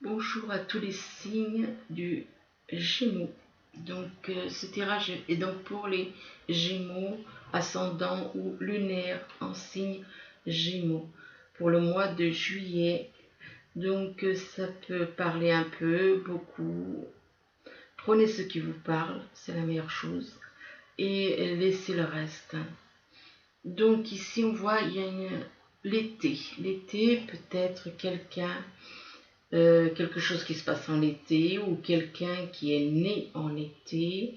Bonjour à tous les signes du Gémeaux. Donc ce tirage est donc pour les Gémeaux, ascendant ou lunaire en signe Gémeaux pour le mois de juillet. Donc ça peut parler un peu, beaucoup. Prenez ce qui vous parle, c'est la meilleure chose, et laissez le reste. Donc ici on voit il y a l'été. L'été peut être quelque chose qui se passe en été, ou quelqu'un qui est né en été,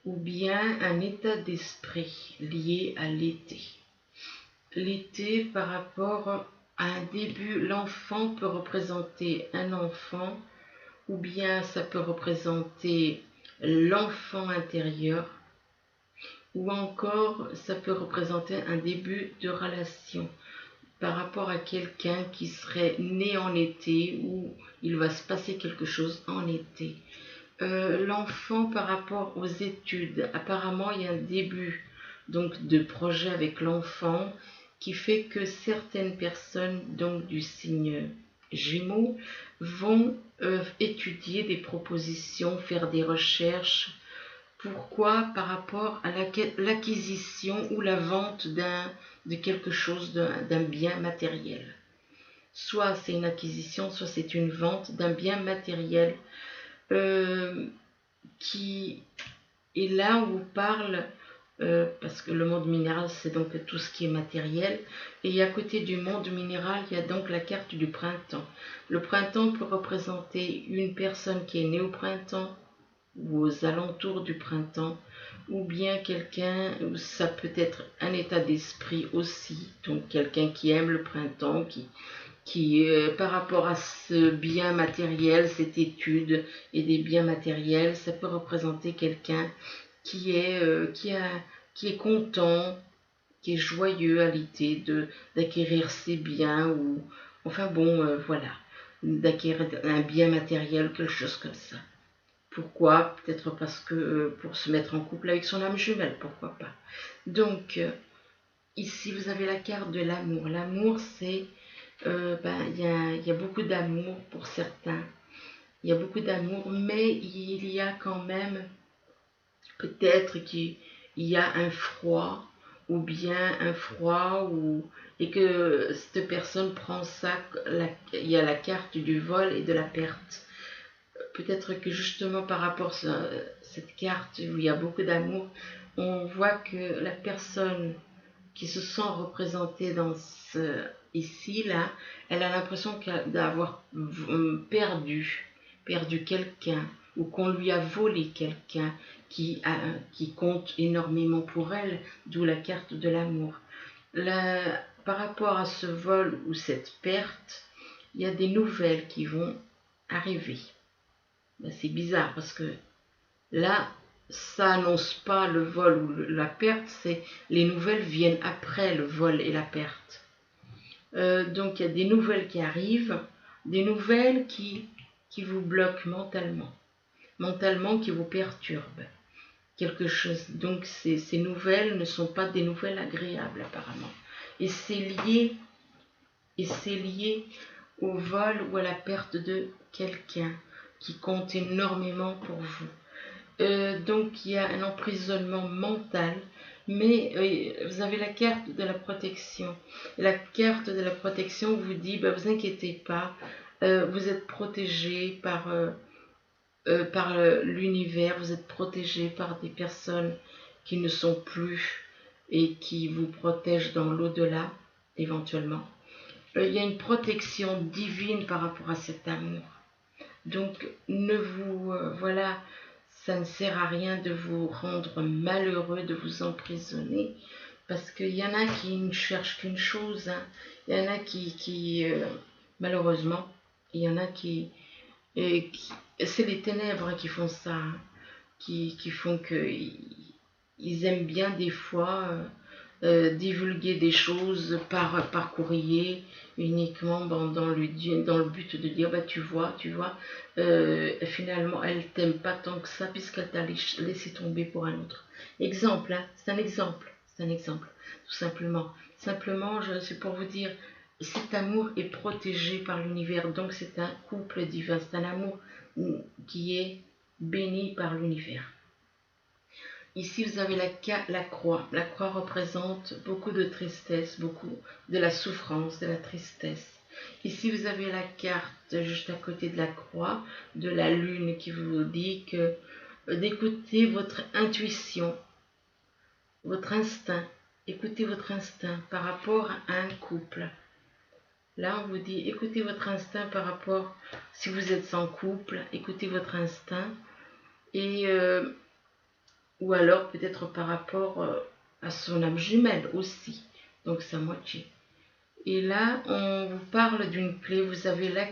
ou bien un état d'esprit lié à l'été. L'été par rapport à un début, l'enfant peut représenter un enfant, ou bien ça peut représenter l'enfant intérieur, ou encore ça peut représenter un début de relation par rapport à quelqu'un qui serait né en été, ou il va se passer quelque chose en été. L'enfant par rapport aux études, apparemment il y a un début donc de projet avec l'enfant qui fait que certaines personnes donc du signe Gémeaux vont étudier des propositions, faire des recherches. Pourquoi? Par rapport à l'acquisition ou la vente de quelque chose, d'un bien matériel. Soit c'est une acquisition, soit c'est une vente d'un bien matériel euh, qui est là où on parle, parce que le monde minéral c'est donc tout ce qui est matériel, et à côté du monde minéral il y a donc la carte du printemps. Le printemps peut représenter une personne qui est née au printemps, ou aux alentours du printemps, ou bien quelqu'un, ça peut être un état d'esprit aussi, donc quelqu'un qui aime le printemps, qui par rapport à ce bien matériel, cette étude et des biens matériels, ça peut représenter quelqu'un qui est content, qui est joyeux à l'idée d'acquérir ses biens, ou enfin bon, voilà, d'acquérir un bien matériel, quelque chose comme ça. Pourquoi? Peut-être parce que pour se mettre en couple avec son âme jumelle, pourquoi pas. Donc, ici, vous avez la carte de l'amour. L'amour, c'est, il y a beaucoup d'amour pour certains. Il y a beaucoup d'amour, mais il y a quand même, peut-être qu'il y a un froid, ou bien un froid, et que cette personne prend ça, il y a la carte du vol et de la perte. Peut-être que justement par rapport à cette carte où il y a beaucoup d'amour, on voit que la personne qui se sent représentée dans ici, là, elle a l'impression d'avoir perdu quelqu'un, ou qu'on lui a volé quelqu'un qui compte énormément pour elle, d'où la carte de l'amour. Par rapport à ce vol ou cette perte, il y a des nouvelles qui vont arriver. Ben, c'est bizarre parce que là, ça annonce pas le vol ou la perte, c'est les nouvelles viennent après le vol et la perte. Donc il y a des nouvelles qui arrivent, des nouvelles qui vous bloquent mentalement qui vous perturbent. Quelque chose. Donc ces nouvelles ne sont pas des nouvelles agréables apparemment. Et c'est lié au vol ou à la perte de quelqu'un qui compte énormément pour vous. Donc il y a un emprisonnement mental, mais vous avez la carte de la protection. Et la carte de la protection vous dit, bah, vous inquiétez pas, vous êtes protégé par l'univers, vous êtes protégé par des personnes qui ne sont plus et qui vous protègent dans l'au-delà, éventuellement. Il y a une protection divine par rapport à cet amour. Donc, voilà, ça ne sert à rien de vous rendre malheureux, de vous emprisonner, parce qu'il y en a qui ne cherchent qu'une chose, hein. Il y en a malheureusement, il y en a c'est les ténèbres qui font ça, hein, qui font qu'ils aiment bien des fois divulguer des choses par courrier, uniquement dans le but de dire, bah, tu vois, finalement elle t'aime pas tant que ça puisqu'elle t'a laissé tomber pour un autre. Exemple, hein, c'est un exemple, tout simplement. C'est pour vous dire, cet amour est protégé par l'univers, donc c'est un couple divin, c'est un amour qui est béni par l'univers. Ici, vous avez la croix. La croix représente beaucoup de tristesse, beaucoup de la souffrance, de la tristesse. Ici, vous avez la carte juste à côté de la croix, de la lune, qui vous dit que d'écouter votre intuition, votre instinct. Écoutez votre instinct par rapport à un couple. Là, on vous dit, écoutez votre instinct par rapport, si vous êtes en couple, écoutez votre instinct. Et ou alors peut-être par rapport à son âme jumelle aussi, donc sa moitié. Et là, on vous parle d'une clé, vous avez la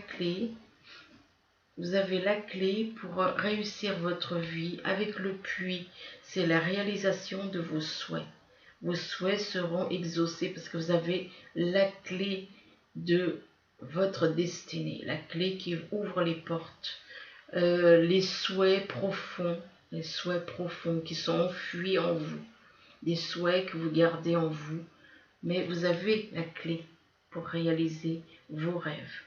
clé pour réussir votre vie avec le puits, c'est la réalisation de vos souhaits. Vos souhaits seront exaucés parce que vous avez la clé de votre destinée, la clé qui ouvre les portes, les souhaits profonds qui sont enfuis en vous, des souhaits que vous gardez en vous, mais vous avez la clé pour réaliser vos rêves,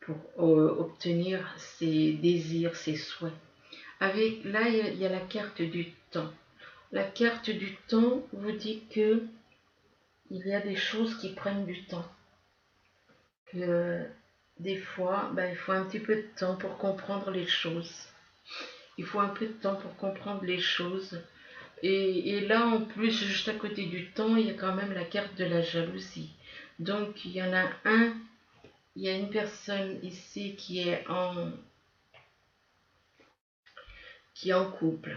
pour obtenir ces désirs, ces souhaits. Là, il y a la carte du temps. La carte du temps vous dit que il y a des choses qui prennent du temps, que des fois, il faut un petit peu de temps pour comprendre les choses. Il faut un peu de temps pour comprendre les choses. Et là, en plus, juste à côté du temps, il y a quand même la carte de la jalousie. Donc, il y a une personne ici qui est en couple.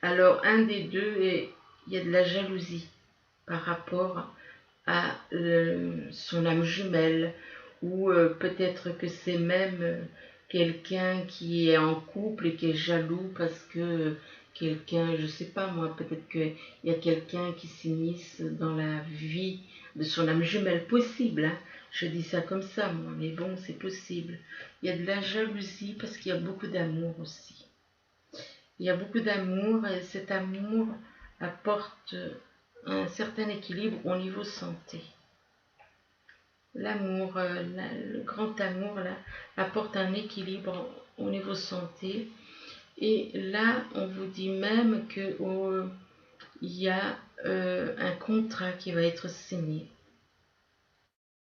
Alors, un des deux, il y a de la jalousie par rapport à son âme jumelle, ou peut-être que c'est même quelqu'un qui est en couple et qui est jaloux parce que quelqu'un, je sais pas moi, peut-être qu'il y a quelqu'un qui s'immisce dans la vie de son âme jumelle, possible, hein. Je dis ça comme ça moi, mais bon, c'est possible. Il y a de la jalousie parce qu'il y a beaucoup d'amour aussi. Il y a beaucoup d'amour et cet amour apporte un certain équilibre au niveau santé. L'amour, le grand amour là, apporte un équilibre au niveau santé. Et là, on vous dit même qu'il y a un contrat qui va être signé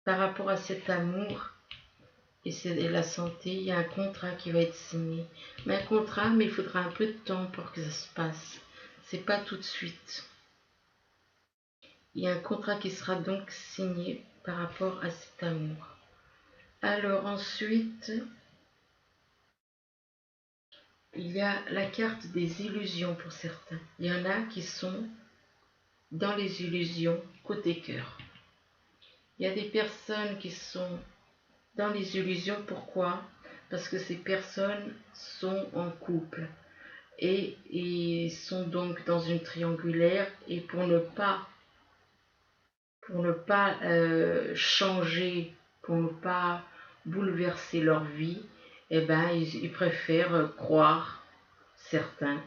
par rapport à cet amour et la santé. Il y a un contrat qui va être signé. Mais un contrat, mais il faudra un peu de temps pour que ça se passe. C'est pas tout de suite. Il y a un contrat qui sera donc signé par rapport à cet amour. Alors ensuite, il y a la carte des illusions pour certains. Il y en a qui sont dans les illusions côté cœur. Il y a des personnes qui sont dans les illusions. Pourquoi? Parce que ces personnes sont en couple et sont donc dans une triangulaire, et pour ne pas changer, pour ne pas bouleverser leur vie, eh ben, ils préfèrent croire, certains,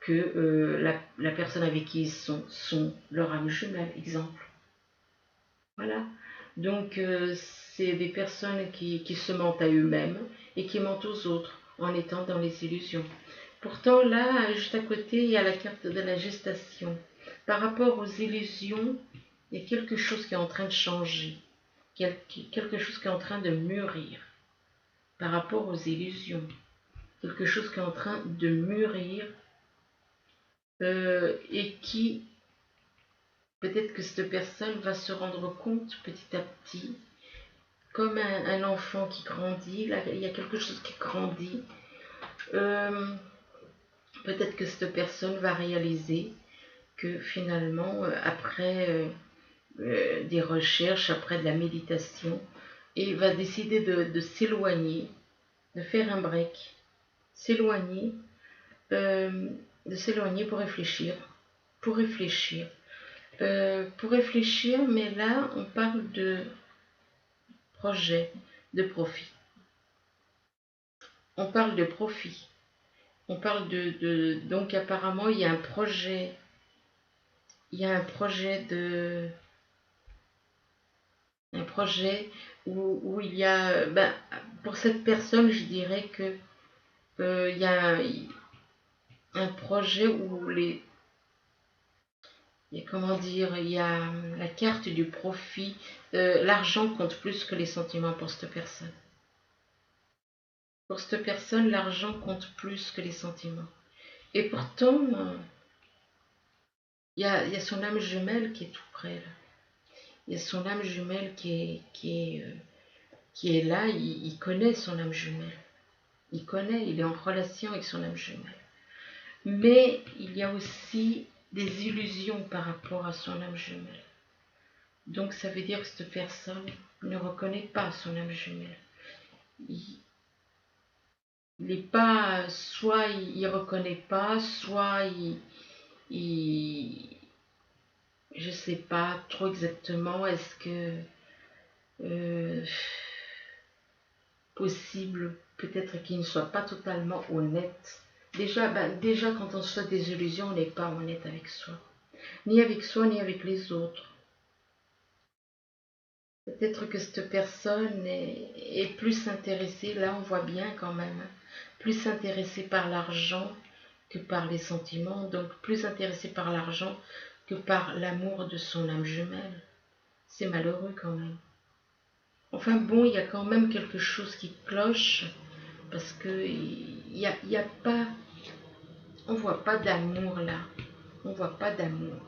que la personne avec qui ils sont leur âme jumelle, exemple. Voilà. Donc, c'est des personnes qui se mentent à eux-mêmes et qui mentent aux autres en étant dans les illusions. Pourtant, là, juste à côté, il y a la carte de la gestation. Par rapport aux illusions, il y a quelque chose qui est en train de changer, quelque chose qui est en train de mûrir. Par rapport aux illusions, quelque chose qui est en train de mûrir et qui, peut-être que cette personne va se rendre compte petit à petit, comme un enfant qui grandit, là, il y a quelque chose qui grandit. Peut-être que cette personne va réaliser que finalement, après des recherches, après de la méditation, et va décider de s'éloigner, de faire un break, s'éloigner, de s'éloigner pour réfléchir, mais là, on parle de projet, de profit. On parle de profit. On parle donc apparemment, il y a un projet de Un projet où il y a... pour cette personne, je dirais que il y a un projet où comment dire, il y a la carte du profit. L'argent compte plus que les sentiments pour cette personne. Pour cette personne, l'argent compte plus que les sentiments. Et pourtant, il y a son âme jumelle qui est tout près là. Il y a son âme jumelle qui est là, il connaît son âme jumelle. Il est en relation avec son âme jumelle. Mais il y a aussi des illusions par rapport à son âme jumelle. Donc ça veut dire que cette personne ne reconnaît pas son âme jumelle. Il n'est pas, soit il reconnaît pas, soit je sais pas trop exactement, est-ce que possible peut-être qu'il ne soit pas totalement honnête. Déjà quand on se fait des illusions, on n'est pas honnête avec soi, ni avec les autres. Peut-être que cette personne est plus intéressée, là on voit bien quand même, plus intéressée par l'argent que par les sentiments, donc plus intéressée par l'argent que par l'amour de son âme jumelle. C'est malheureux quand même. Enfin bon, il y a quand même quelque chose qui cloche, parce que il y a pas, on voit pas d'amour là, on voit pas d'amour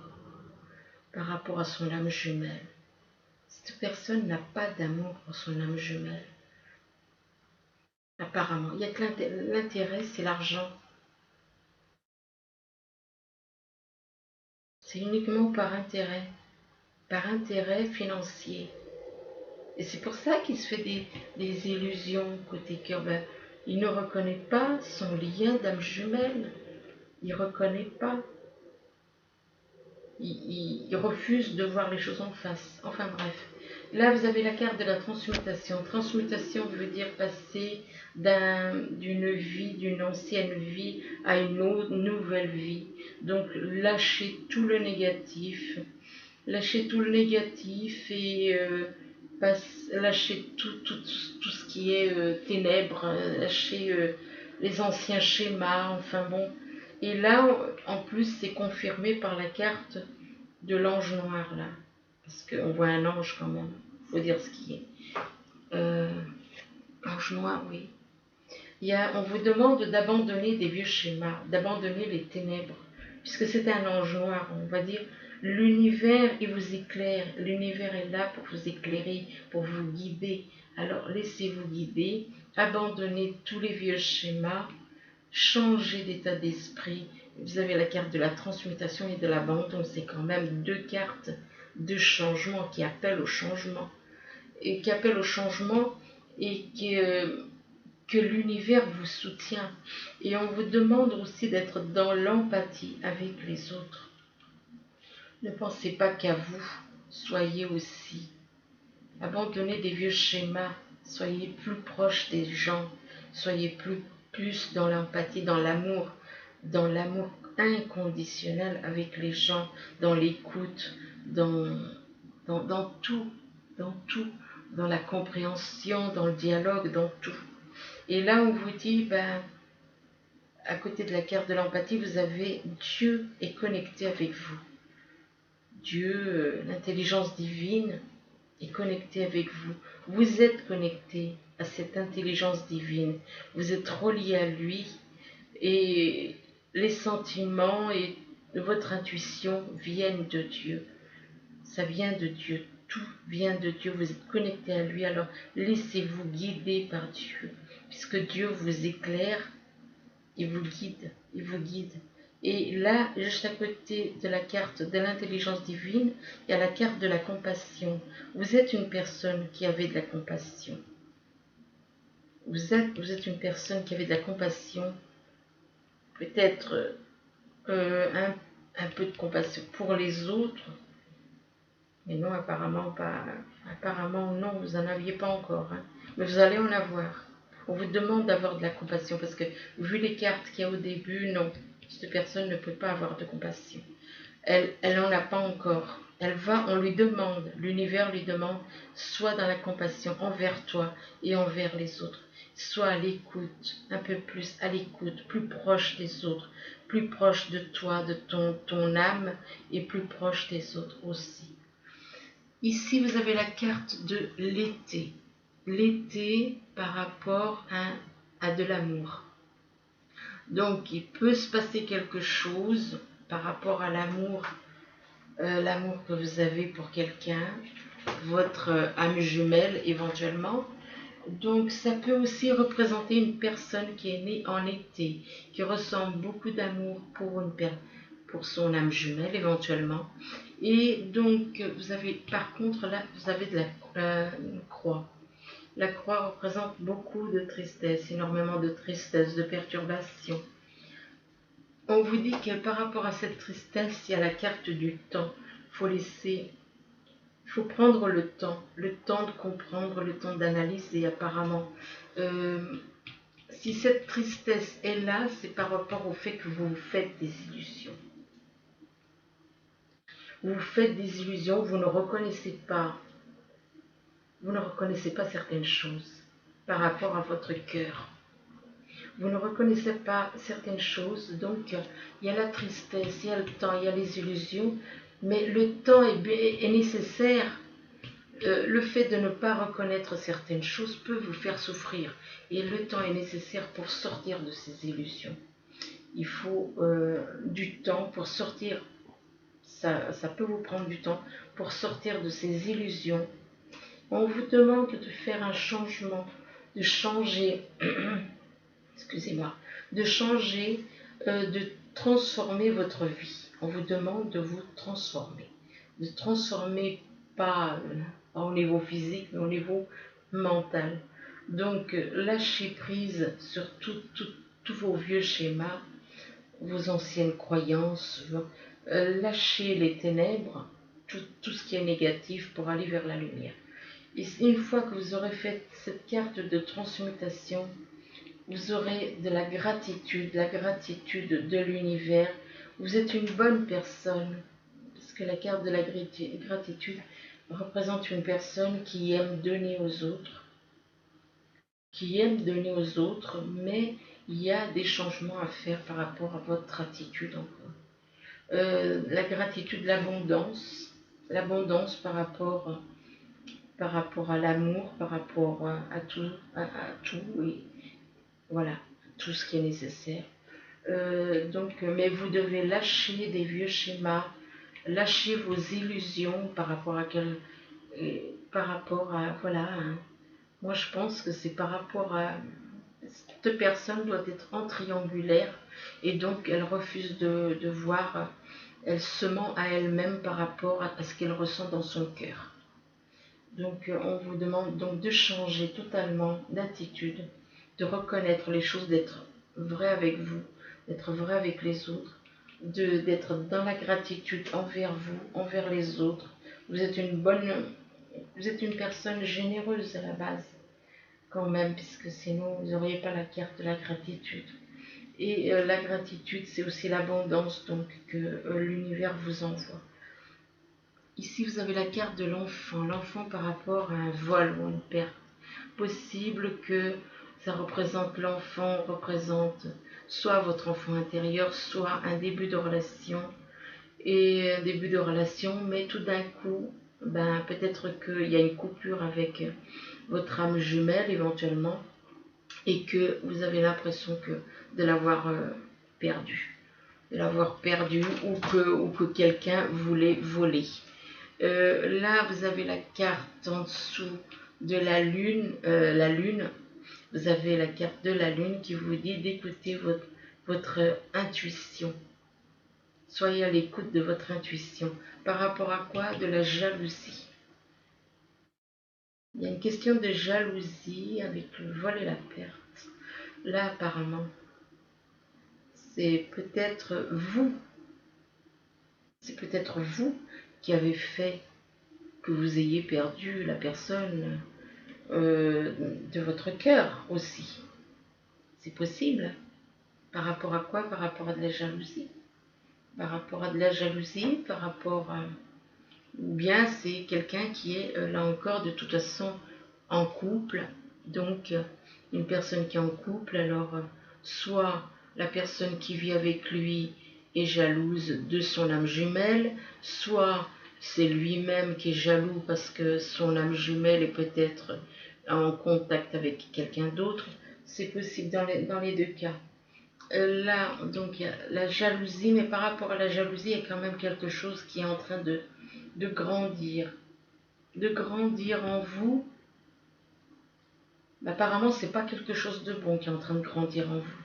par rapport à son âme jumelle. Cette personne n'a pas d'amour pour son âme jumelle. Apparemment, il y a que l'intérêt, c'est l'argent. C'est uniquement par intérêt financier. Et c'est pour ça qu'il se fait des illusions côté cœur. Il ne reconnaît pas son lien d'âme jumelle. Il ne reconnaît pas. Il refuse de voir les choses en face. Enfin bref. Là, vous avez la carte de la transmutation. Transmutation veut dire passer d'une vie, d'une ancienne vie à une autre, nouvelle vie. Donc, lâcher tout le négatif. Lâcher tout le négatif et lâcher tout ce qui est ténèbres, lâcher les anciens schémas, enfin bon. Et là, en plus, c'est confirmé par la carte de l'ange noir, là. Parce qu'on voit un ange quand même, il faut dire ce qui est. Ange noir, oui. On vous demande d'abandonner des vieux schémas, d'abandonner les ténèbres. Puisque c'est un ange noir, on va dire, l'univers, il vous éclaire. L'univers est là pour vous éclairer, pour vous guider. Alors, laissez-vous guider, abandonnez tous les vieux schémas, changez d'état d'esprit. Vous avez la carte de la transmutation et de l'abandon. C'est quand même deux cartes de changement qui appellent au changement. Et qui appellent au changement et que l'univers vous soutient. Et on vous demande aussi d'être dans l'empathie avec les autres. Ne pensez pas qu'à vous, soyez aussi. Abandonnez des vieux schémas, soyez plus proche des gens, soyez plus dans l'empathie, dans l'amour inconditionnel avec les gens, dans l'écoute, dans tout, dans la compréhension, dans le dialogue, dans tout. Et là, on vous dit, à côté de la carte de l'empathie, vous avez Dieu est connecté avec vous. Dieu, l'intelligence divine, est connectée avec vous. Vous êtes connecté à cette intelligence divine. Vous êtes relié à lui et les sentiments et votre intuition viennent de Dieu. Ça vient de Dieu. Tout vient de Dieu. Vous êtes connecté à lui. Alors laissez-vous guider par Dieu. Puisque Dieu vous éclaire, il vous guide. Il vous guide. Et là, juste à côté de la carte de l'intelligence divine, il y a la carte de la compassion. Vous êtes une personne qui avait de la compassion. Vous êtes une personne qui avait de la compassion. Peut-être un peu de compassion pour les autres. Mais non, apparemment pas. Apparemment non, vous n'en aviez pas encore. Hein. Mais vous allez en avoir. On vous demande d'avoir de la compassion parce que vu les cartes qu'il y a au début, non. Cette personne ne peut pas avoir de compassion. Elle n'en a pas encore. on lui demande, l'univers lui demande, soit dans la compassion envers toi et envers les autres, soit à l'écoute, un peu plus à l'écoute, plus proche des autres, plus proche de toi, de ton âme et plus proche des autres aussi. Ici, vous avez la carte de l'été. L'été par rapport à de l'amour. Donc, il peut se passer quelque chose par rapport à l'amour que vous avez pour quelqu'un, votre âme jumelle éventuellement. Donc ça peut aussi représenter une personne qui est née en été, qui ressent beaucoup d'amour pour son âme jumelle éventuellement. Et donc vous avez, par contre là, vous avez une croix. La croix représente beaucoup de tristesse, énormément de tristesse, de perturbation. On vous dit que par rapport à cette tristesse, il y a la carte du temps. Il faut prendre le temps de comprendre, le temps d'analyser apparemment. Si cette tristesse est là, c'est par rapport au fait que vous vous faites des illusions. Vous vous faites des illusions, vous ne reconnaissez pas certaines choses par rapport à votre cœur. Vous ne reconnaissez pas certaines choses, donc il y a la tristesse, il y a le temps, il y a les illusions, mais le temps est nécessaire. Le fait de ne pas reconnaître certaines choses peut vous faire souffrir, et le temps est nécessaire pour sortir de ces illusions. Il faut du temps pour sortir, ça peut vous prendre du temps pour sortir de ces illusions. On vous demande de faire un changement, de changer, excusez-moi, de changer, de transformer votre vie. On vous demande de vous transformer pas au niveau physique, mais au niveau mental. Donc, lâchez prise sur tous vos vieux schémas, vos anciennes croyances, lâchez les ténèbres, tout ce qui est négatif pour aller vers la lumière. Et une fois que vous aurez fait cette carte de transmutation, vous aurez de la gratitude de l'univers. Vous êtes une bonne personne, parce que la carte de la gratitude représente une personne qui aime donner aux autres, mais il y a des changements à faire par rapport à votre attitude encore. La gratitude, l'abondance par rapport à l'amour, par rapport à tout, et voilà, tout ce qui est nécessaire. Mais vous devez lâcher des vieux schémas, lâcher vos illusions par rapport à voilà. Moi, je pense que c'est par rapport à cette personne doit être en triangulaire et donc elle refuse de voir, elle se ment à elle-même par rapport à ce qu'elle ressent dans son cœur. Donc, on vous demande donc de changer totalement d'attitude, de reconnaître les choses, d'être vrai avec vous, d'être vrai avec les autres, d'être dans la gratitude envers vous, envers les autres. Vous êtes une personne généreuse à la base, quand même, puisque sinon vous n'auriez pas la carte de la gratitude. Et la gratitude, c'est aussi l'abondance donc que l'univers vous envoie. Ici, vous avez la carte de l'enfant par rapport à un vol ou une perte. Possible que ça représente soit votre enfant intérieur, soit un début de relation. Et un début de relation, mais tout d'un coup, peut-être qu'il y a une coupure avec votre âme jumelle éventuellement, et que vous avez l'impression de l'avoir perdu. Ou que quelqu'un voulait voler. Là, vous avez la carte en dessous de la lune. Vous avez la carte de la lune qui vous dit d'écouter votre intuition. Soyez à l'écoute de votre intuition. Par rapport à quoi? De la jalousie. Il y a une question de jalousie avec le vol et la perte. Là, apparemment, c'est peut-être vous qui avez fait que vous ayez perdu la personne de votre cœur aussi. C'est possible. Par rapport à quoi? Par rapport à de la jalousie. Par rapport à de la jalousie, par rapport à ou bien c'est quelqu'un qui est là encore de toute façon en couple, donc une personne qui est en couple, alors soit la personne qui vit avec lui est jalouse de son âme jumelle, soit c'est lui-même qui est jaloux parce que son âme jumelle est peut-être en contact avec quelqu'un d'autre. C'est possible dans les deux cas. Là, donc, il y a la jalousie, mais par rapport à la jalousie, il y a quand même quelque chose qui est en train de grandir. De grandir en vous. Mais apparemment, c'est pas quelque chose de bon qui est en train de grandir en vous.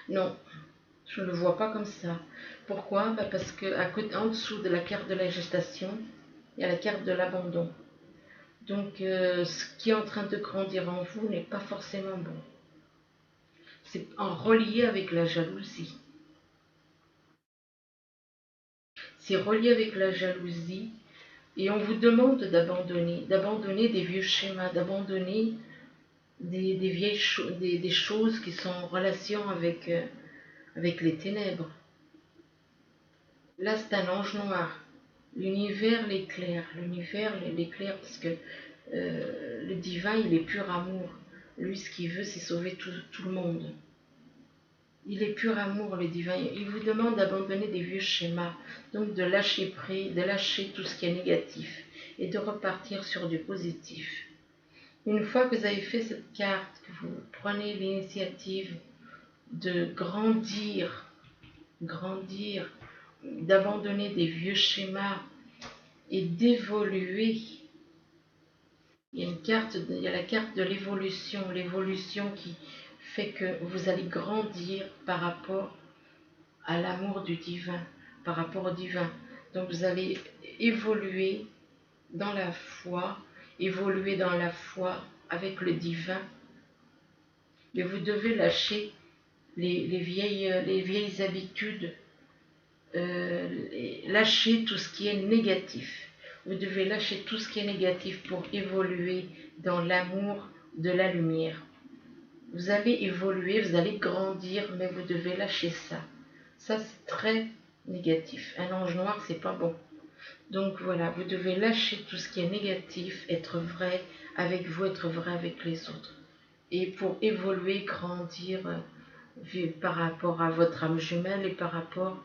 Non, je ne le vois pas comme ça. Pourquoi? Parce que en dessous de la carte de la gestation, il y a la carte de l'abandon. Donc, ce qui est en train de grandir en vous n'est pas forcément bon. C'est en relié avec la jalousie. C'est relié avec la jalousie et on vous demande d'abandonner des vieux schémas, d'abandonner des vieilles des choses qui sont en relation avec les ténèbres. Là, c'est un ange noir. L'univers l'éclaire, parce que le divin, il est pur amour. Lui, ce qu'il veut, c'est sauver tout le monde. Il est pur amour, le divin. Il vous demande d'abandonner des vieux schémas, donc de lâcher prise, de lâcher tout ce qui est négatif et de repartir sur du positif. Une fois que vous avez fait cette carte, que vous prenez l'initiative de grandir, d'abandonner des vieux schémas et d'évoluer. Il y a la carte de l'évolution qui fait que vous allez grandir par rapport à l'amour du divin, par rapport au divin. Donc vous allez évoluer dans la foi avec le divin, mais vous devez lâcher les vieilles habitudes, lâcher tout ce qui est négatif. Vous devez lâcher tout ce qui est négatif pour évoluer dans l'amour de la lumière. Vous allez évoluer, vous allez grandir, mais vous devez lâcher ça. Ça, c'est très négatif. Un ange noir, c'est pas bon. Donc voilà, vous devez lâcher tout ce qui est négatif, être vrai avec vous, être vrai avec les autres. Et pour évoluer, grandir par rapport à votre âme jumelle et par rapport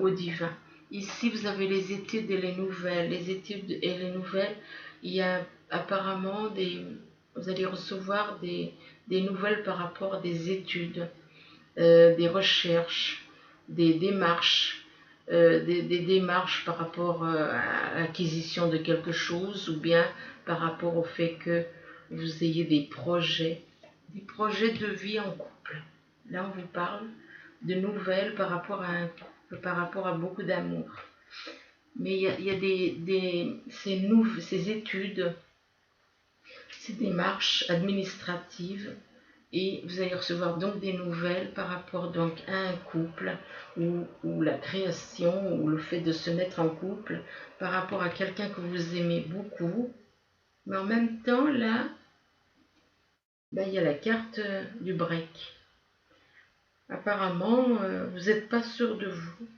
au divin. Ici, vous avez les études et les nouvelles. Les études et les nouvelles, il y a apparemment vous allez recevoir des nouvelles par rapport à des études, des recherches, des démarches, des démarches par rapport à l'acquisition de quelque chose ou bien par rapport au fait que vous ayez des projets de vie en couple. Là, on vous parle de nouvelles par rapport à un couple, par rapport à beaucoup d'amour. Mais il y a ces études, ces démarches administratives, et vous allez recevoir donc des nouvelles par rapport donc à un couple ou la création ou le fait de se mettre en couple par rapport à quelqu'un que vous aimez beaucoup. Mais en même temps, là, il y a la carte du break. Apparemment, vous n'êtes pas sûr de vous.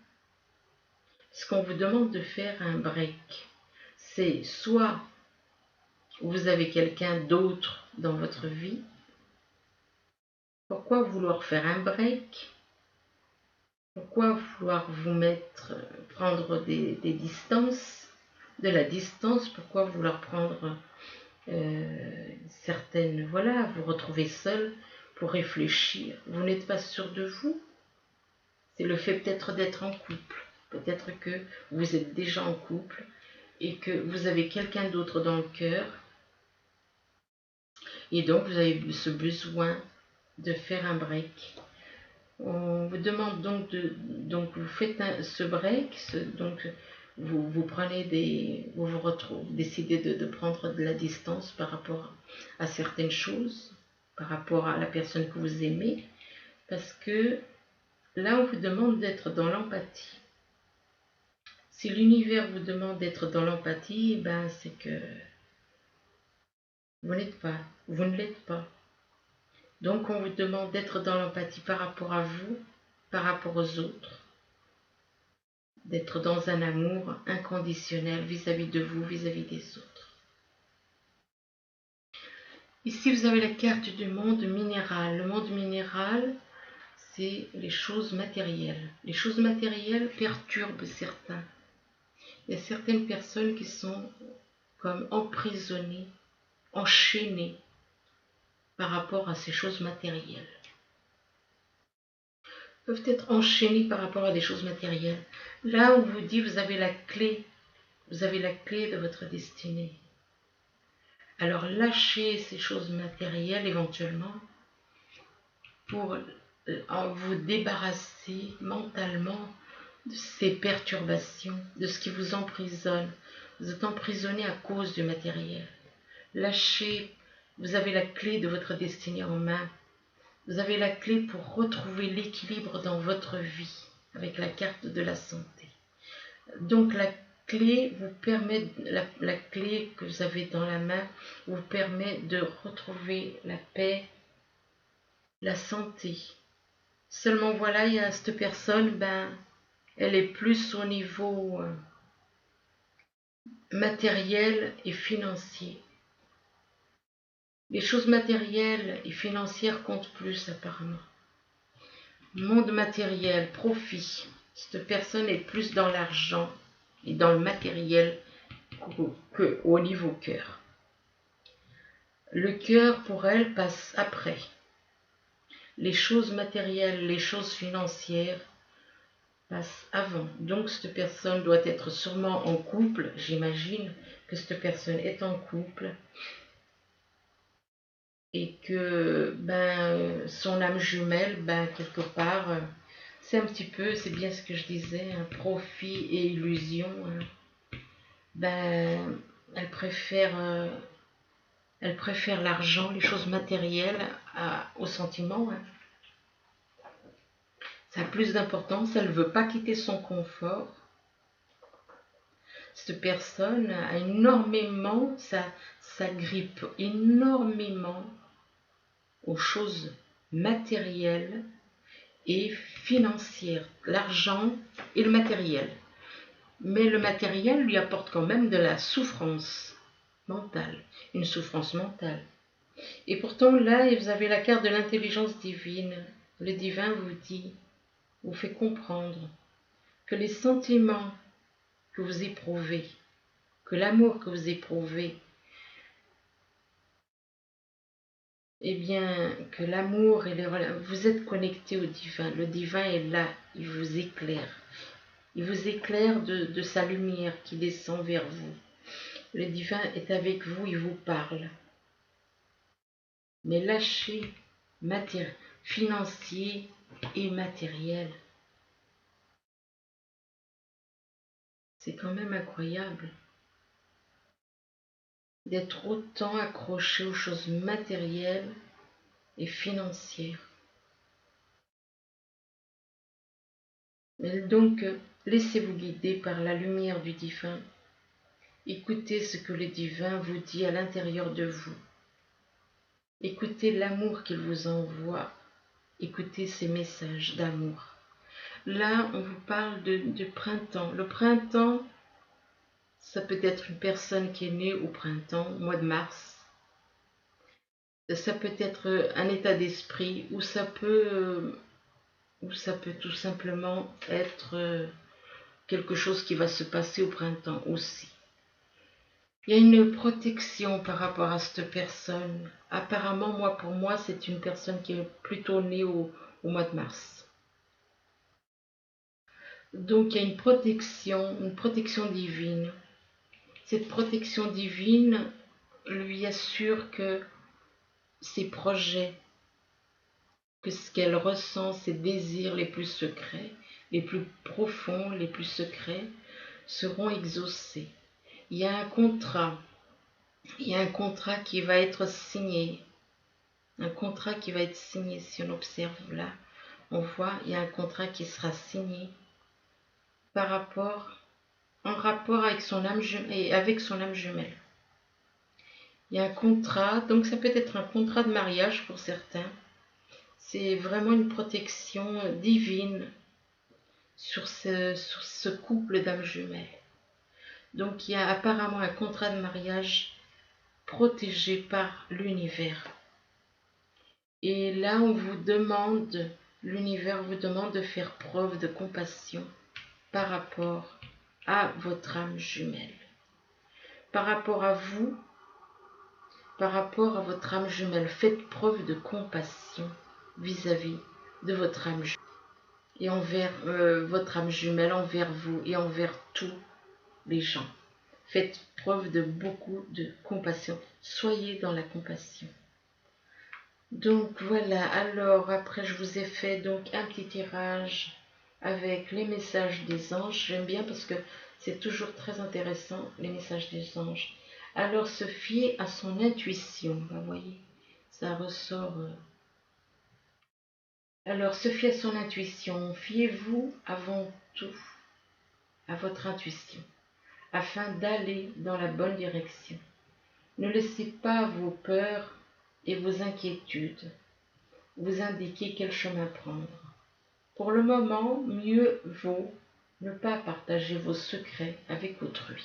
Ce qu'on vous demande de faire un break, c'est soit vous avez quelqu'un d'autre dans votre vie. Pourquoi vouloir faire un break? Pourquoi vouloir prendre des distances, de la distance? Pourquoi vouloir prendre vous retrouver seul pour réfléchir? Vous n'êtes pas sûr de vous? C'est le fait peut-être d'être en couple. Peut-être que vous êtes déjà en couple et que vous avez quelqu'un d'autre dans le cœur. Et donc, vous avez ce besoin de faire un break. On vous demande donc vous faites ce break, donc vous prenez vous décidez de prendre de la distance par rapport à certaines choses, par rapport à la personne que vous aimez, parce que là on vous demande d'être dans l'empathie. Si l'univers vous demande d'être dans l'empathie, c'est que vous ne l'êtes pas. Donc on vous demande d'être dans l'empathie par rapport à vous, par rapport aux autres. d'être dans un amour inconditionnel vis-à-vis de vous, vis-à-vis des autres. Ici, vous avez la carte du monde minéral. Le monde minéral, c'est les choses matérielles. Les choses matérielles perturbent certains. Il y a certaines personnes qui sont comme emprisonnées, enchaînées par rapport à ces choses matérielles. Peuvent être enchaînées par rapport à des choses matérielles. Là, on vous dit, vous avez la clé de votre destinée. Alors lâchez ces choses matérielles éventuellement pour vous débarrasser mentalement de ces perturbations, de ce qui vous emprisonne. Vous êtes emprisonné à cause du matériel. Lâchez, vous avez la clé de votre destinée en main. Vous avez la clé pour retrouver l'équilibre dans votre vie avec la carte de la santé. Donc la clé vous permet, la clé que vous avez dans la main vous permet de retrouver la paix, la santé. Seulement voilà, il y a cette personne, elle est plus au niveau matériel et financier. Les choses matérielles et financières comptent plus apparemment. Monde matériel, profit. Cette personne est plus dans l'argent et dans le matériel qu'au niveau cœur. Le cœur pour elle passe après. Les choses matérielles, les choses financières passent avant. Donc cette personne doit être sûrement en couple. J'imagine que cette personne est en couple. Et que son âme jumelle, quelque part, c'est un petit peu, c'est bien ce que je disais, un profit et illusion. Elle préfère l'argent, les choses matérielles au sentiment. Ça a plus d'importance, elle ne veut pas quitter son confort. Cette personne a énormément, ça grippe énormément aux choses matérielles et financières, l'argent et le matériel. Mais le matériel lui apporte quand même de la souffrance mentale, une souffrance mentale. Et pourtant là, vous avez la carte de l'intelligence divine. Le divin vous dit, vous fait comprendre que les sentiments que vous éprouvez, que l'amour que vous éprouvez, que l'amour et vous êtes connecté au divin. Le divin est là, il vous éclaire. Il vous éclaire de sa lumière qui descend vers vous. Le divin est avec vous, il vous parle. Mais lâchez financier et matériel. C'est quand même incroyable d'être autant accroché aux choses matérielles et financières. Donc, laissez-vous guider par la lumière du divin. Écoutez ce que le divin vous dit à l'intérieur de vous. Écoutez l'amour qu'il vous envoie. Écoutez ces messages d'amour. Là, on vous parle de printemps. Le printemps, ça peut être une personne qui est née au printemps, au mois de mars. Ça peut être un état d'esprit, ou ça peut tout simplement être quelque chose qui va se passer au printemps aussi. Il y a une protection par rapport à cette personne. Apparemment, pour moi, c'est une personne qui est plutôt née au mois de mars. Donc, il y a une protection divine. Cette protection divine lui assure que ses projets, que ce qu'elle ressent, ses désirs les plus secrets, les plus profonds, les plus secrets, seront exaucés. Il y a un contrat qui va être signé. Un contrat qui va être signé, si on observe là, on voit, il y a un contrat qui sera signé en rapport avec son âme jumelle. Il y a un contrat, donc ça peut être un contrat de mariage pour certains. C'est vraiment une protection divine sur ce couple d'âmes jumelles. Donc il y a apparemment un contrat de mariage protégé par l'univers. Et là, l'univers vous demande de faire preuve de compassion par rapport à votre âme jumelle. Par rapport à vous, par rapport à votre âme jumelle, faites preuve de compassion vis-à-vis de votre âme jumelle et envers votre âme jumelle, envers vous et envers tous les gens. Faites preuve de beaucoup de compassion. Soyez dans la compassion. Donc voilà, alors après je vous ai fait donc un petit tirage avec les messages des anges. J'aime bien parce que c'est toujours très intéressant, les messages des anges. Alors se fier à son intuition, vous voyez, ça ressort. Alors se fier à son intuition, fiez-vous avant tout à votre intuition, afin d'aller dans la bonne direction. Ne laissez pas vos peurs et vos inquiétudes vous indiquer quel chemin prendre. Pour le moment, mieux vaut ne pas partager vos secrets avec autrui.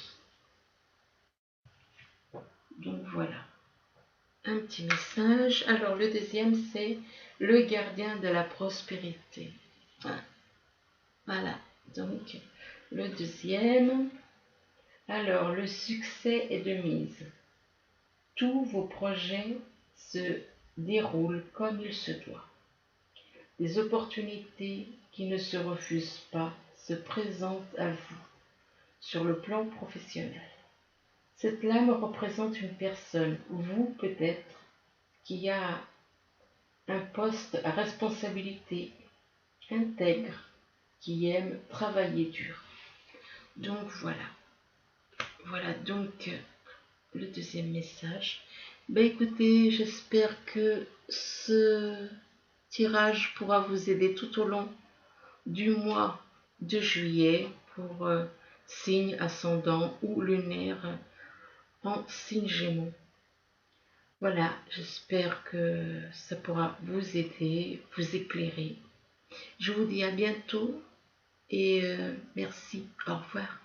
Donc voilà, un petit message. Alors le deuxième, c'est le gardien de la prospérité. Voilà, donc le deuxième. Alors le succès est de mise. Tous vos projets se déroulent comme il se doit. Des opportunités qui ne se refusent pas se présentent à vous sur le plan professionnel. Cette lame représente une personne, vous peut-être, qui a un poste à responsabilité, intègre, qui aime travailler dur. Donc voilà. Voilà donc le deuxième message. Ben écoutez, j'espère que ce tirage pourra vous aider tout au long du mois de juillet pour signe ascendant ou lunaire en signe Gémeaux. Voilà, j'espère que ça pourra vous aider, vous éclairer. Je vous dis à bientôt et merci, au revoir.